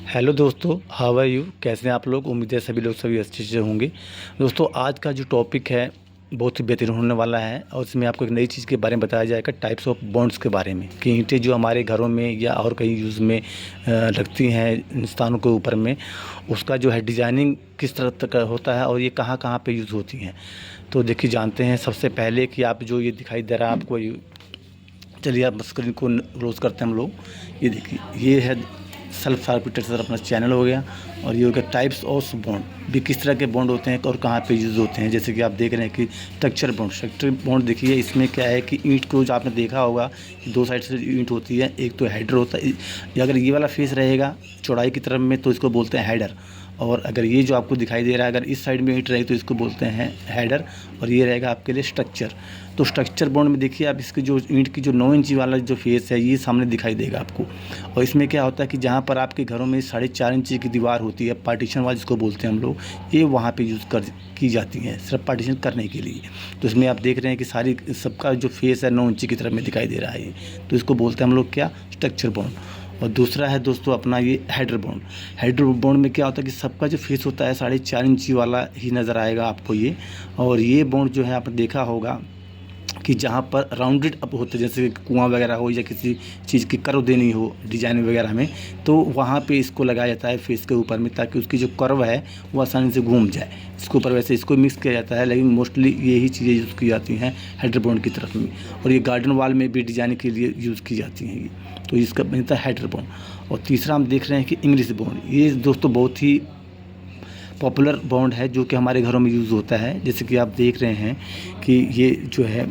Hello दोस्तों, how are you. कैसे हैं आप लोग। उम्मीद है सभी लोग सभी अच्छे से होंगे। दोस्तों, आज का जो टॉपिक है बहुत ही बेहतरीन होने वाला है और इसमें आपको एक नई चीज़ के बारे में बताया जाएगा, टाइप्स ऑफ बॉन्ड्स के बारे में कि ईंटें जो हमारे घरों में या और कहीं यूज़ में लगती हैं इंसानों के ऊपर में, उसका जो है डिजाइनिंग किस तरह तक होता है और ये कहाँ कहाँ पे यूज़ होती हैं। तो देखिए, जानते हैं सबसे पहले कि आप जो ये दिखाई दे रहा है आपको, चलिए आप स्क्रीन को क्लोज करते हैं हम लोग। ये देखिए, ये है सेल्फ आर्किटेक्चर अपना चैनल हो गया। और ये हो गया टाइप्स ऑफ बॉन्ड, भी किस तरह के बॉन्ड होते हैं और कहाँ पे यूज़ होते हैं। जैसे कि आप देख रहे हैं कि स्ट्रक्चर बॉन्ड देखिए, इसमें क्या है कि ईंट को जो आपने देखा होगा कि दो साइड से ईंट होती है, एक तो हेडर होता है। या अगर ये वाला फेस रहेगा चौड़ाई की तरफ में तो इसको बोलते हैं हेडर, और अगर ये जो आपको दिखाई दे रहा है अगर इस साइड में ईंट रहेगी तो इसको बोलते हैं हेडर, और ये रहेगा आपके लिए स्ट्रक्चर। तो स्ट्रक्चर बॉन्ड में देखिए आप, इसकी जो ईंट की जो 9 इंची वाला जो फेस है ये सामने दिखाई देगा आपको। और इसमें क्या होता है कि जहाँ पर आपके घरों में 4.5 इंची की दीवार होती है, पार्टीशन वाल जिसको बोलते हैं हम लोग, ये वहाँ पे यूज़ की जाती हैं सिर्फ पार्टीशन करने के लिए। तो इसमें आप देख रहे हैं कि सारी सबका जो फेस है 9 इंची की तरफ में दिखाई दे रहा है ये, तो इसको बोलते हैं हम लोग क्या, स्ट्रक्चर बॉन्ड। और दूसरा है दोस्तों अपना ये हेडर बॉन्ड। हेडर बॉन्ड में क्या होता है कि सबका जो फेस होता है 4.5 इंची वाला ही नज़र आएगा आपको ये। और ये बॉन्ड जो है आपने देखा होगा कि जहाँ पर राउंडेड अप होते हैं, जैसे कुआं वगैरह हो या किसी चीज़ की कर्व देनी हो डिजाइन वगैरह में, तो वहाँ पे इसको लगाया जाता है फेस के ऊपर में, ताकि उसकी जो कर्व है वो आसानी से घूम जाए इसके ऊपर। वैसे इसको मिक्स किया जाता है, लेकिन मोस्टली यही चीज़ें यूज़ की जाती हैं हेडर बॉन्ड की तरफ में। और ये गार्डन वाल में भी डिजाइन के लिए यूज़ की जाती हैं ये, तो इसका बनता है हेडर बॉन्ड। और तीसरा हम देख रहे हैं कि इंग्लिश बॉन्ड। ये दोस्तों बहुत ही पॉपुलर बॉन्ड है जो कि हमारे घरों में यूज़ होता है। जैसे कि आप देख रहे हैं कि ये जो है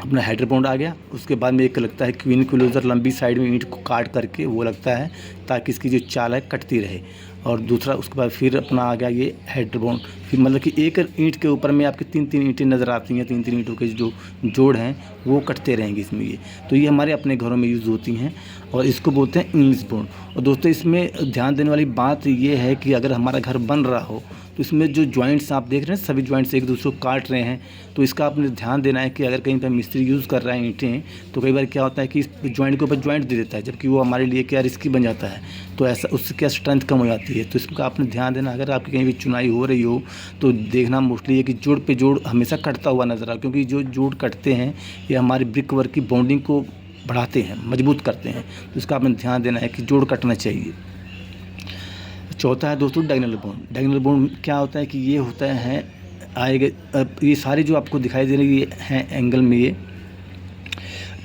अपना हेडर बॉन्ड आ गया। उसके बाद में एक लगता है क्वीन क्लोजर, लंबी साइड में ईंट को काट करके वो लगता है ताकि इसकी जो चाल है कटती रहे। और दूसरा उसके बाद फिर अपना आ गया ये हेडर बॉन्ड। फिर मतलब कि एक ईंट के ऊपर में आपकी 3-3 ईंटें नज़र आती हैं, 3-3 ईंटों के जो जोड़ हैं वो कटते रहेंगे इसमें ये। तो ये हमारे अपने घरों में यूज़ होती हैं और इसको बोलते हैं इंग्लिश बॉन्ड। और दोस्तों, इसमें ध्यान देने वाली बात ये है कि अगर हमारा घर बन रहा हो तो इसमें जो जॉइंट्स आप देख रहे हैं सभी जॉइंट्स एक दूसरे को काट रहे हैं, तो इसका आपने ध्यान देना है कि अगर कहीं पर मिस्त्री यूज़ कर रहा है ईंटें, तो कई बार क्या होता है कि इस जॉइंट के ऊपर जॉइंट दे देता है, जबकि वो हमारे लिए क्या रिस्की बन जाता है। तो ऐसा उससे क्या स्ट्रेंथ कम हो जाती है। तो इसका आपने ध्यान देना, अगर आपकी कहीं भी चुनाई हो रही हो तो देखना मोस्टली है कि जोड़ पे जोड़ हमेशा कटता हुआ नजर आ, क्योंकि जो जोड़ कटते हैं ये हमारी ब्रिक वर्क की बॉन्डिंग को बढ़ाते हैं, मजबूत करते हैं। तो इसका आपने ध्यान देना है कि जोड़ कटना चाहिए। चौथा है दोस्तों डायगोनल बॉन्ड। डायगोनल बॉन्ड क्या होता है कि ये होता है आएगा, ये सारे जो आपको दिखाई दे रही हैं एंगल में ये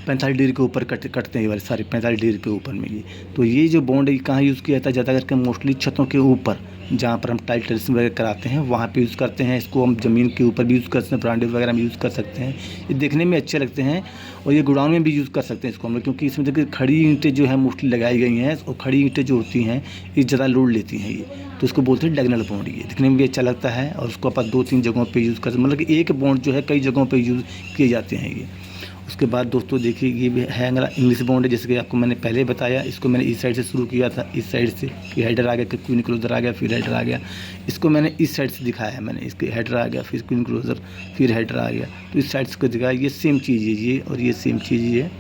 45 डिग्री के ऊपर कटते हैं, ये वाले सारे 45 डिग्री के ऊपर में ये। तो ये जो बॉन्ड है कहाँ यूज़ किया जाता है, ज़्यादा करके मोस्टली छतों के ऊपर, जहाँ पर हम टाइल टेरेस वगैरह कराते हैं वहाँ पे यूज़ करते हैं। इसको हम ज़मीन के ऊपर भी यूज़ कर सकते हैं, बरामदे वगैरह में यूज़ कर सकते हैं। ये देखने में अच्छे लगते हैं और ये गोडाउन में भी यूज़ कर सकते हैं इसको हम लोग, क्योंकि इसमें देखिए खड़ी ईंटें जो है मोस्टली लगाई गई हैं, और खड़ी ईंटें जो होती हैं ये ज़्यादा लोड लेती हैं ये, तो इसको बोलते हैं डायगोनल बॉन्ड। ये दिखने में भी अच्छा लगता है और उसको अपन 2-3 जगहों पर यूज़ कर, मतलब कि एक बॉन्ड जो है कई जगहों पर यूज़ किए जाते हैं ये। उसके बाद दोस्तों देखिए, ये भी है हमारा इंग्लिश बॉन्ड है। जैसे कि आपको मैंने पहले बताया, इसको मैंने इस साइड से शुरू किया था, इस साइड से कि हेडर आ गया, फिर क्वीन क्लोजर आ गया, फिर हेडर आ गया। इसको मैंने इस साइड से दिखाया है, मैंने इसके हेडर आ गया, फिर क्वीन क्लोजर, फिर हेडर आ गया, तो इस साइड से दिखाया। ये सेम चीज़ है ये, और ये सेम चीज़ है।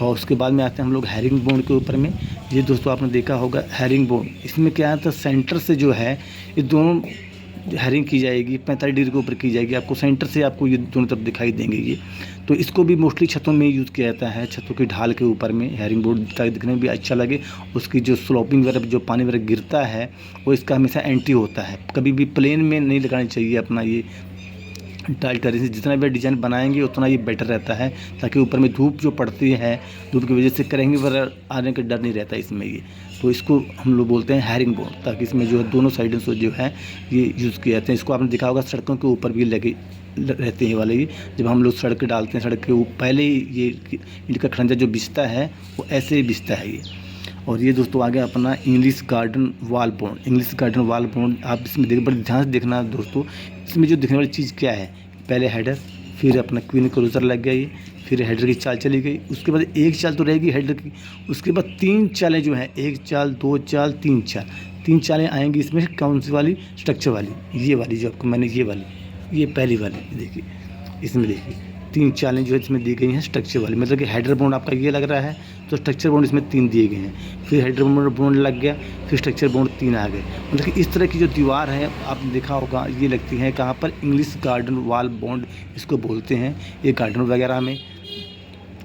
और उसके बाद में आते हैं हम लोग हैरिंग बॉन्ड के ऊपर में। ये दोस्तों आपने देखा होगा हैरिंग बॉन्ड, इसमें क्या है तो सेंटर से जो है ये दोनों हैरिंग की जाएगी, 45 डिग्री के ऊपर की जाएगी। आपको सेंटर से आपको ये दोनों तरफ दिखाई देंगे ये। तो इसको भी मोस्टली छतों में यूज़ किया जाता है, छतों की ढाल के ऊपर में हैरिंग बोर्ड, ताकि दिखने में भी अच्छा लगे। उसकी जो स्लोपिंग वगैरह जो पानी वगैरह गिरता है वो इसका हमेशा एंटी होता है, कभी भी प्लेन में नहीं लगानी चाहिए अपना ये टाइल टेरेस। जितना भी डिज़ाइन बनाएंगे उतना ये बेटर रहता है, ताकि ऊपर में धूप जो पड़ती है, धूप की वजह से करेंगे वगैरह आने का डर नहीं रहता इसमें ये। तो इसको हम लोग बोलते हैं हैरिंग बोर्ड, ताकि इसमें जो है दोनों साइडों से जो है ये यूज़ किए जाते हैं। इसको आपने देखा होगा सड़कों के ऊपर भी लगे रहते हैं वाले ये, जब हम लोग सड़क डालते हैं सड़क के ऊपर पहले ही ये ईंट का खंजा जो बिछता है वो ऐसे ही बिछता है ये। और ये दोस्तों आ गया अपना English garden wall bond. English garden wall bond आप इसमें देख, बड़े ध्यान से देखना दोस्तों, इसमें जो दिखने वाली चीज़ क्या है, पहले हेडर, फिर अपना क्वीन क्लोजर लग गया ये, फिर हेडर की चाल चली गई, उसके बाद एक चाल तो रहेगी हेडर की, उसके बाद 3 चालें जो हैं, 1 चाल, 2 चाल, 3 चाल, 3 चालें आएंगी इसमें। कौन सी वाली, स्ट्रक्चर वाली, ये वाली जो आपको मैंने ये वाली, ये पहली वाली देखिए, इसमें देखिए 3 चैलेंज जो है इसमें दी गई हैं स्ट्रक्चर वाली, मतलब कि हेडर बॉन्ड आपका ये लग रहा है तो स्ट्रक्चर बॉन्ड इसमें 3 दिए गए हैं, फिर हेडर बॉन्ड लग गया, फिर स्ट्रक्चर बॉन्ड 3 आ गए। मतलब कि इस तरह की जो दीवार है आपने देखा होगा, ये लगती है कहाँ पर, इंग्लिश गार्डन वॉल बॉन्ड इसको बोलते हैं। ये गार्डन वगैरह में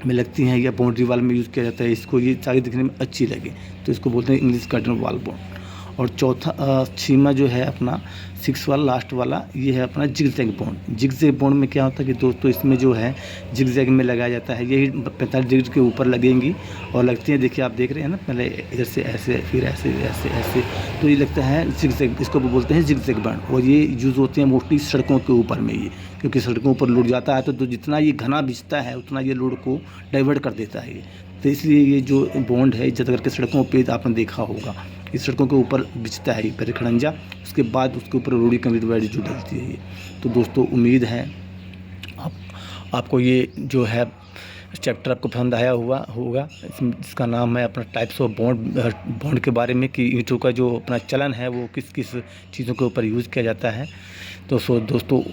लगती हैं या बाउंड्री वाल में यूज़ किया जाता है इसको, ये ताकि दिखने में अच्छी लगे, तो इसको बोलते हैं इंग्लिश गार्डन वॉल बॉन्ड। और चौथा 6वां जो है अपना 6 वाला लास्ट वाला, ये है अपना जिगजैग बॉन्ड। जिगजैग बॉन्ड में क्या होता है कि दोस्तों इसमें जो है जिगजैग में लगाया जाता है, यही 45 डिग्री के ऊपर लगेंगी और लगती है, देखिए आप देख रहे हैं ना, पहले इधर से ऐसे, फिर ऐसे ऐसे ऐसे, तो ये लगता है जिगजैग, इसको बोलते हैं जिगजैग बॉन्ड। और ये यूज़ होते हैं मोस्टली सड़कों के ऊपर में ये, क्योंकि सड़कों पर लोड जाता है तो जितना ये घना बिछता है उतना ये लोड को डाइवर्ट कर देता है ये, तो इसलिए ये जो बॉन्ड है ज़्यादा करके सड़कों पे आपने देखा होगा, इस सड़कों के ऊपर बिछता है पहले खड़ंजा, उसके बाद उसके ऊपर रोडी कंक्रीट वाली जो डलती है ये। तो दोस्तों उम्मीद है आपको ये जो है चैप्टर आपको पसंद आया होगा। इसका नाम है अपना टाइप्स ऑफ बॉन्ड के बारे में, कि ईंटों का जो अपना चलन है वो किस किस चीज़ों के ऊपर यूज़ किया जाता है। तो दोस्तों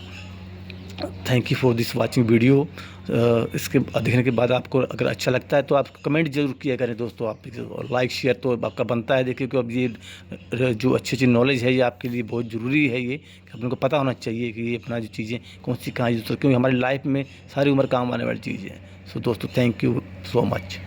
thank you for this watching video. इसके देखने के बाद आपको अगर अच्छा लगता है तो आप कमेंट जरूर किया करें दोस्तों, आप और लाइक शेयर तो आपका बनता है। देखिए कि अब ये जो अच्छी नॉलेज है ये आपके लिए बहुत ज़रूरी है, ये अपने को पता होना चाहिए कि ये अपना जो चीज़ें कौन सी कहाँ यूज़, क्योंकि हमारी लाइफ में सारी उम्र काम आने वाली चीज़ें हैं। सो दोस्तों थैंक यू सो मच।